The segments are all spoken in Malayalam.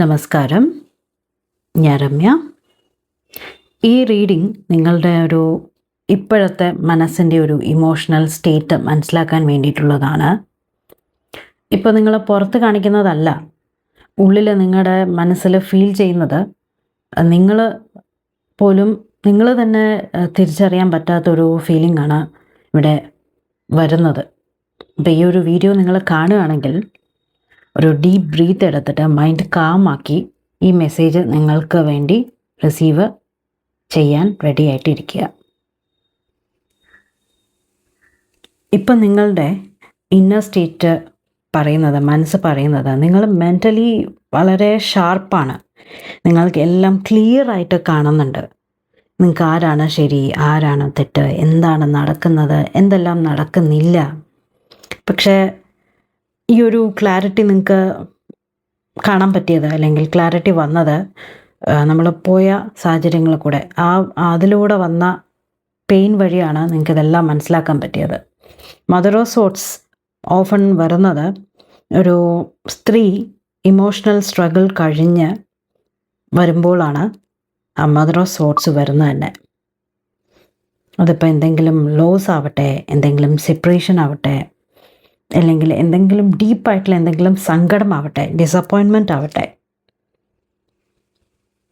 നമസ്കാരം, ഞാൻ രമ്യ. ഈ റീഡിംഗ് നിങ്ങളുടെ ഇപ്പോഴത്തെ മനസ്സിൻ്റെ ഒരു ഇമോഷണൽ സ്റ്റേറ്റ് മനസ്സിലാക്കാൻ വേണ്ടിയിട്ടുള്ളതാണ്. ഇപ്പോൾ നിങ്ങൾ പുറത്ത് കാണിക്കുന്നതല്ല, ഉള്ളിൽ നിങ്ങളുടെ മനസ്സിൽ ഫീൽ ചെയ്യുന്നത് നിങ്ങൾ പോലും നിങ്ങൾ തന്നെ തിരിച്ചറിയാൻ പറ്റാത്തൊരു ഫീലിംഗ് ആണ് ഇവിടെ വരുന്നത്. അപ്പോൾ ഈ ഒരു വീഡിയോ നിങ്ങൾ കാണുകയാണെങ്കിൽ ഒരു ഡീപ്പ് ബ്രീത്ത് എടുത്തിട്ട് മൈൻഡ് കാമാക്കി ഈ മെസ്സേജ് നിങ്ങൾക്ക് വേണ്ടി റിസീവ് ചെയ്യാൻ റെഡി ആയിട്ടിരിക്കുക. ഇപ്പം നിങ്ങളുടെ ഇന്നർ സ്റ്റേറ്റ് പറയുന്നത്, മനസ്സ് പറയുന്നത്, നിങ്ങൾ മെൻ്റലി വളരെ ഷാർപ്പാണ്. നിങ്ങൾക്ക് എല്ലാം ക്ലിയർ ആയിട്ട് കാണുന്നുണ്ട്. നിങ്ങൾക്ക് ആരാണ് ശരി, ആരാണ് തെറ്റ്, എന്താണ് നടക്കുന്നത്, എന്തെല്ലാം നടക്കുന്നില്ല. പക്ഷേ ഈ ഒരു ക്ലാരിറ്റി നിങ്ങൾക്ക് കാണാൻ പറ്റിയത്, അല്ലെങ്കിൽ ക്ലാരിറ്റി വന്നത് നമ്മൾ പോയ സാഹചര്യങ്ങളിൽ കൂടെ അതിലൂടെ വന്ന പെയിൻ വഴിയാണ് നിങ്ങൾക്ക് ഇതെല്ലാം മനസ്സിലാക്കാൻ പറ്റിയത്. മദർ ഓഫ് സോർട്സ് ഓഫൺ വരുന്നത് ഒരു സ്ത്രീ ഇമോഷണൽ സ്ട്രഗിൾ കഴിഞ്ഞ് വരുമ്പോഴാണ് ആ മദർ ഓഫ് സോർട്സ് വരുന്നത് തന്നെ. അതിപ്പോൾ എന്തെങ്കിലും ലോസ് ആവട്ടെ, എന്തെങ്കിലും സെപ്പറേഷൻ ആവട്ടെ, അല്ലെങ്കിൽ എന്തെങ്കിലും ഡീപ്പായിട്ടുള്ള എന്തെങ്കിലും സങ്കടമാവട്ടെ, ഡിസപ്പോയിൻമെൻ്റ് ആവട്ടെ.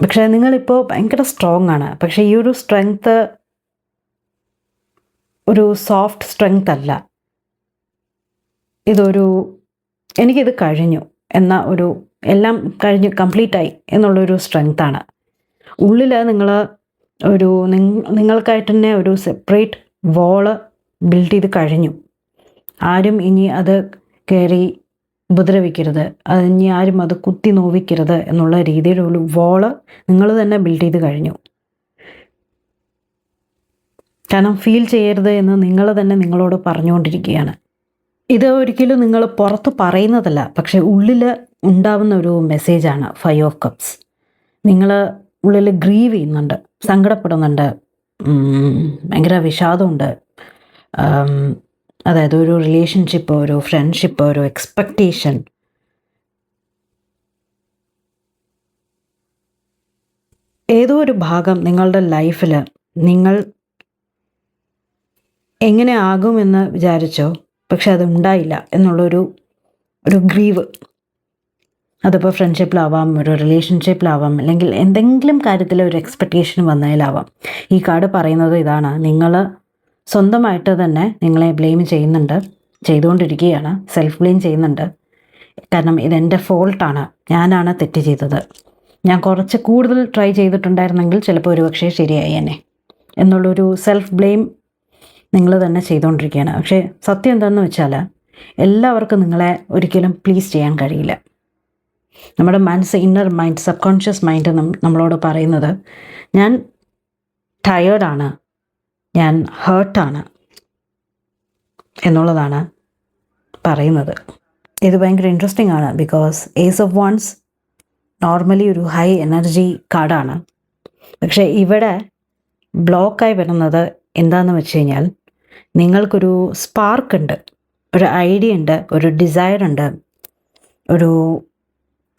പക്ഷേ നിങ്ങളിപ്പോൾ ഭയങ്കര സ്ട്രോങ് ആണ്. പക്ഷേ ഈ ഒരു സ്ട്രെങ്ത്ത് ഒരു സോഫ്റ്റ് സ്ട്രെങ്ത് അല്ല. എനിക്കിത് കഴിഞ്ഞു എന്ന എല്ലാം കഴിഞ്ഞു, കംപ്ലീറ്റായി എന്നുള്ളൊരു സ്ട്രെങ്ത്താണ്. ഉള്ളിൽ നിങ്ങൾക്കായിട്ട് തന്നെ ഒരു സെപ്പറേറ്റ് വോള് ബിൽഡ് ചെയ്ത് കഴിഞ്ഞു. ആരും ഇനി അത് കയറി ഉപദ്രവിക്കരുത്, ഇനി ആരും അത് കുത്തി നോവിക്കരുത് എന്നുള്ള രീതിയിലൊരു വോള് നിങ്ങൾ തന്നെ ബിൽഡ് ചെയ്ത് കഴിഞ്ഞു. കാരണം ഫീൽ ചെയ്യരുത് എന്ന് നിങ്ങൾ തന്നെ നിങ്ങളോട് പറഞ്ഞുകൊണ്ടിരിക്കുകയാണ്. ഇത് ഒരിക്കലും നിങ്ങൾ പുറത്ത് പറയുന്നതല്ല, പക്ഷേ ഉള്ളിൽ ഉണ്ടാവുന്ന ഒരു മെസ്സേജാണ് 5 ഓഫ് കപ്സ്. നിങ്ങൾ ഉള്ളിൽ ഗ്രീവ് ചെയ്യുന്നുണ്ട്, സങ്കടപ്പെടുന്നുണ്ട്, ഭയങ്കര വിഷാദമുണ്ട്. അതായത് ഒരു റിലേഷൻഷിപ്പ്, ഒരു ഫ്രണ്ട്ഷിപ്പ്, ഒരു എക്സ്പെക്റ്റേഷൻ, ഏതോ ഒരു ഭാഗം നിങ്ങളുടെ ലൈഫിൽ നിങ്ങൾ എങ്ങനെ ആകുമെന്ന് വിചാരിച്ചോ, പക്ഷെ അത് ഉണ്ടായില്ല എന്നുള്ളൊരു ഗ്രീവ്. അതിപ്പോൾ ഫ്രണ്ട്ഷിപ്പിലാവാം, ഒരു റിലേഷൻഷിപ്പിലാവാം, അല്ലെങ്കിൽ എന്തെങ്കിലും കാര്യത്തിൽ ഒരു എക്സ്പെക്റ്റേഷൻ വന്നതിലാവാം. ഈ കാർഡ് പറയുന്നത് ഇതാണ്: നിങ്ങൾ സ്വന്തമായിട്ട് തന്നെ നിങ്ങളെ ബ്ലെയിം ചെയ്തുകൊണ്ടിരിക്കുകയാണ്, സെൽഫ് ബ്ലെയിം ചെയ്യുന്നുണ്ട്. കാരണം ഇതെൻ്റെ ഫോൾട്ടാണ്, ഞാനാണ് തെറ്റ് ചെയ്തത്, ഞാൻ കുറച്ച് കൂടുതൽ ട്രൈ ചെയ്തിട്ടുണ്ടായിരുന്നെങ്കിൽ ചിലപ്പോൾ ഒരുപക്ഷെ ശരിയായി എന്നെ എന്നുള്ളൊരു സെൽഫ് ബ്ലെയിം നിങ്ങൾ തന്നെ ചെയ്തുകൊണ്ടിരിക്കുകയാണ്. പക്ഷേ സത്യം എന്താണെന്ന് വെച്ചാൽ എല്ലാവർക്കും നിങ്ങളെ ഒരിക്കലും പ്ലീസ് ചെയ്യാൻ കഴിയില്ല. നമ്മുടെ മനസ്സ്, inner mind, sub conscious mind നമ്മളോട് പറയുന്നത് ഞാൻ ടയേർഡാണ്, ഞാൻ ഹേർട്ടാണ് എന്നുള്ളതാണ് പറയുന്നത്. ഇത് ഭയങ്കര ഇൻട്രസ്റ്റിംഗ് ആണ്. Because ace of wands normally ഒരു ഹൈ എനർജി കാർഡാണ്. പക്ഷേ ഇവിടെ ബ്ലോക്കായി വരുന്നത് എന്താണെന്ന് വെച്ച് കഴിഞ്ഞാൽ, നിങ്ങൾക്കൊരു സ്പാർക്ക് ഉണ്ട്, ഒരു ഐഡിയ ഉണ്ട്, ഒരു ഡിസയർ ഉണ്ട്, ഒരു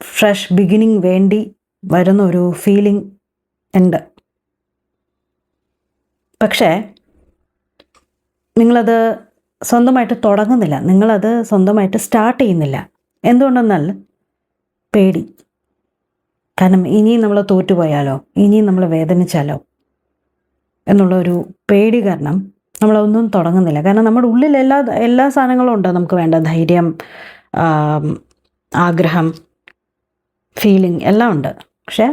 ഫ്രഷ് ബിഗിനിങ് വേണ്ടി വരുന്ന ഒരു ഫീലിംഗ് ഉണ്ട്. പക്ഷേ നിങ്ങളത് സ്വന്തമായിട്ട് തുടങ്ങുന്നില്ല, നിങ്ങളത് സ്വന്തമായിട്ട് സ്റ്റാർട്ട് ചെയ്യുന്നില്ല. എന്തുകൊണ്ടെന്നാൽ പേടി. കാരണം ഇനിയും നമ്മൾ തോറ്റുപോയാലോ, ഇനിയും നമ്മൾ വേദനിച്ചാലോ എന്നുള്ളൊരു പേടി കാരണം നമ്മളൊന്നും തുടങ്ങുന്നില്ല. കാരണം നമ്മുടെ ഉള്ളിൽ എല്ലാ സാധനങ്ങളും ഉണ്ട്. നമുക്ക് വേണ്ട ധൈര്യം, ആഗ്രഹം, ഫീലിംഗ് എല്ലാം ഉണ്ട്. പക്ഷേ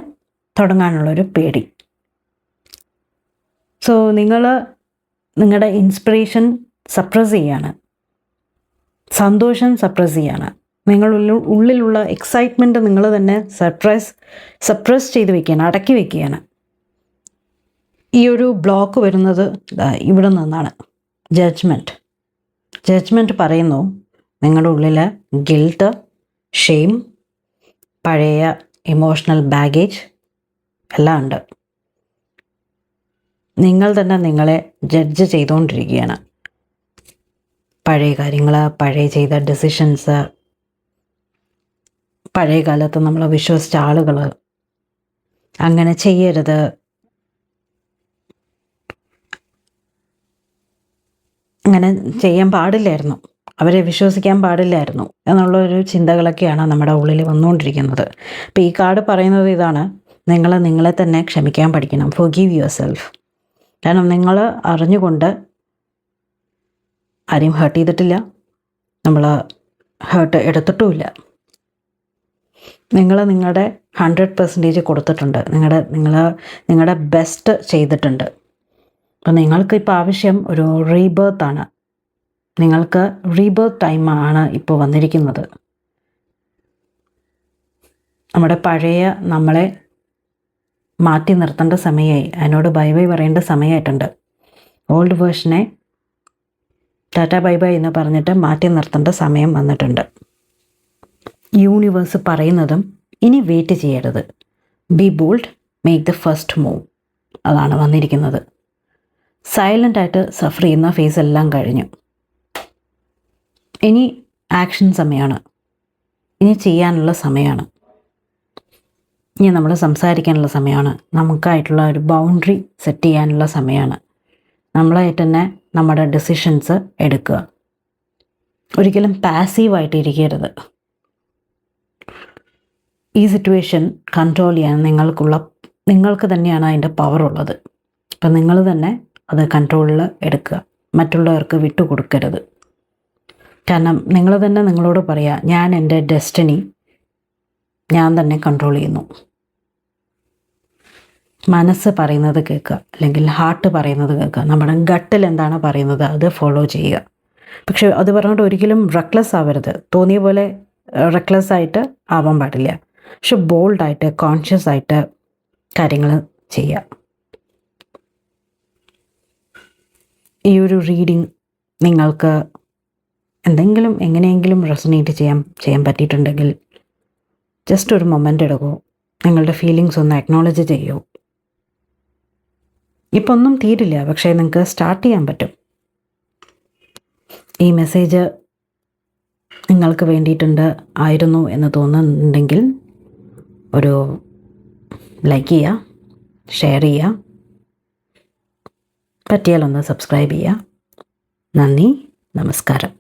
തുടങ്ങാനുള്ളൊരു പേടി. സോ നിങ്ങൾ നിങ്ങളുടെ ഇൻസ്പിറേഷൻ സപ്രസ് ചെയ്യാണ്, സന്തോഷം സപ്രസ് ചെയ്യാണ്, ഉള്ളിലുള്ള എക്സൈറ്റ്മെൻറ്റ് നിങ്ങൾ തന്നെ സപ്രസ് ചെയ്ത് വയ്ക്കുകയാണ്, അടക്കി വയ്ക്കുകയാണ്. ഈ ഒരു ബ്ലോക്ക് വരുന്നത് ഇവിടെ നിന്നാണ്. ജഡ്ജ്മെൻറ്റ് പറയുന്നു നിങ്ങളുടെ ഉള്ളിൽ ഗിൽട്ട്, ഷെയിം, പഴയ ഇമോഷണൽ ബാഗേജ് എല്ലാം ഉണ്ട്. നിങ്ങൾ തന്നെ നിങ്ങളെ ജഡ്ജ് ചെയ്തുകൊണ്ടിരിക്കുകയാണ്. പഴയ കാര്യങ്ങൾ, പഴയ ചെയ്ത ഡെസിഷൻസ്, പഴയ കാലത്ത് നമ്മൾ വിശ്വസിച്ച ആളുകൾ അങ്ങനെ ചെയ്യരുത്, അങ്ങനെ ചെയ്യാൻ പാടില്ലായിരുന്നു, അവരെ വിശ്വസിക്കാൻ പാടില്ലായിരുന്നു എന്നുള്ളൊരു ചിന്തകളൊക്കെയാണ് നമ്മുടെ ഉള്ളിൽ വന്നുകൊണ്ടിരിക്കുന്നത്. അപ്പോൾ ഈ കാർഡ് പറയുന്നത് ഇതാണ്: നിങ്ങൾ നിങ്ങളെ തന്നെ ക്ഷമിക്കാൻ പഠിക്കണം. Forgive your self. കാരണം നിങ്ങൾ അറിഞ്ഞുകൊണ്ട് ആരെയും ഹേർട്ട് ചെയ്തിട്ടില്ല, നമ്മൾ ഹേർട്ട് എടുത്തിട്ടുമില്ല. നിങ്ങളുടെ 100% കൊടുത്തിട്ടുണ്ട്, നിങ്ങളുടെ ബെസ്റ്റ് ചെയ്തിട്ടുണ്ട്. അപ്പോൾ നിങ്ങൾക്ക് ഇപ്പോൾ ആവശ്യം ഒരു റീബേർത്താണ്. നിങ്ങൾക്ക് റീബേർത്ത് ടൈമാണ് ഇപ്പോൾ വന്നിരിക്കുന്നത്. നമ്മുടെ പഴയ നമ്മളെ മാറ്റി നിർത്തേണ്ട സമയമായി, അതിനോട് ബൈ ബൈ പറയേണ്ട സമയമായിട്ടുണ്ട്. ഓൾഡ് വേർഷനെ ടാറ്റ ബൈ ബൈ എന്ന് പറഞ്ഞിട്ട് മാറ്റി നിർത്തേണ്ട സമയം വന്നിട്ടുണ്ട്. യൂണിവേഴ്സ് പറയുന്നതും ഇനി വെയിറ്റ് ചെയ്യരുത്. Be bold, make the first move. അതാണ് വന്നിരിക്കുന്നത്. സൈലൻ്റായിട്ട് സഫർ ചെയ്യുന്ന ഫേസ് എല്ലാം കഴിഞ്ഞു. ഇനി ആക്ഷൻ സമയമാണ്, ഇനി ചെയ്യാനുള്ള സമയമാണ്, ഇനി നമ്മൾ സംസാരിക്കാനുള്ള സമയമാണ്, നമുക്കായിട്ടുള്ള ഒരു ബൗണ്ടറി സെറ്റ് ചെയ്യാനുള്ള സമയമാണ്. നമ്മളായിട്ട് തന്നെ നമ്മുടെ ഡെസിഷൻസ് എടുക്കുക. ഒരിക്കലും പാസീവായിട്ട് ഇരിക്കരുത്. ഈ സിറ്റുവേഷൻ കൺട്രോൾ ചെയ്യാൻ നിങ്ങൾക്ക് തന്നെയാണ് അതിൻ്റെ പവറുള്ളത്. അപ്പം നിങ്ങൾ തന്നെ അത് കൺട്രോളിൽ എടുക്കുക, മറ്റുള്ളവർക്ക് വിട്ടുകൊടുക്കരുത്. കാരണം നിങ്ങൾ തന്നെ നിങ്ങളോട് പറയുക, ഞാൻ എൻ്റെ ഡെസ്റ്റിനി ഞാൻ തന്നെ കൺട്രോൾ ചെയ്യുന്നു. മനസ്സ് പറയുന്നത് കേൾക്കുക, അല്ലെങ്കിൽ ഹാർട്ട് പറയുന്നത് കേൾക്കുക. നമ്മുടെ ഗട്ടിൽ എന്താണ് പറയുന്നത് അത് ഫോളോ ചെയ്യുക. പക്ഷെ അത് പറഞ്ഞിട്ട് ഒരിക്കലും റെക്ലെസ് ആവരുത്. തോന്നിയ പോലെ റെക്ലെസ് ആയിട്ട് ആവാൻ പാടില്ല. പക്ഷെ ബോൾഡായിട്ട് കോൺഷ്യസ് ആയിട്ട് കാര്യങ്ങൾ ചെയ്യുക. ഈ ഒരു റീഡിങ് നിങ്ങൾക്ക് എന്തെങ്കിലും എങ്ങനെയെങ്കിലും റെസൊനേറ്റ് ചെയ്യാൻ പറ്റിയിട്ടുണ്ടെങ്കിൽ ജസ്റ്റ് ഒരു മൊമെൻ്റ് എടുക്കൂ, നിങ്ങളുടെ ഫീലിങ്സ് ഒന്ന് അക്നോളജ് ചെയ്യൂ. ഇപ്പം ഒന്നും തീരില്ല, പക്ഷേ നിങ്ങൾക്ക് സ്റ്റാർട്ട് ചെയ്യാൻ പറ്റും. ഈ മെസ്സേജ് നിങ്ങൾക്ക് ആയിരുന്നു എന്ന് തോന്നുന്നുണ്ടെങ്കിൽ ഒരു ലൈക്ക് ചെയ്യുക, ഷെയർ ചെയ്യുക, പറ്റിയാലൊന്ന് സബ്സ്ക്രൈബ് ചെയ്യുക. നന്ദി, നമസ്കാരം.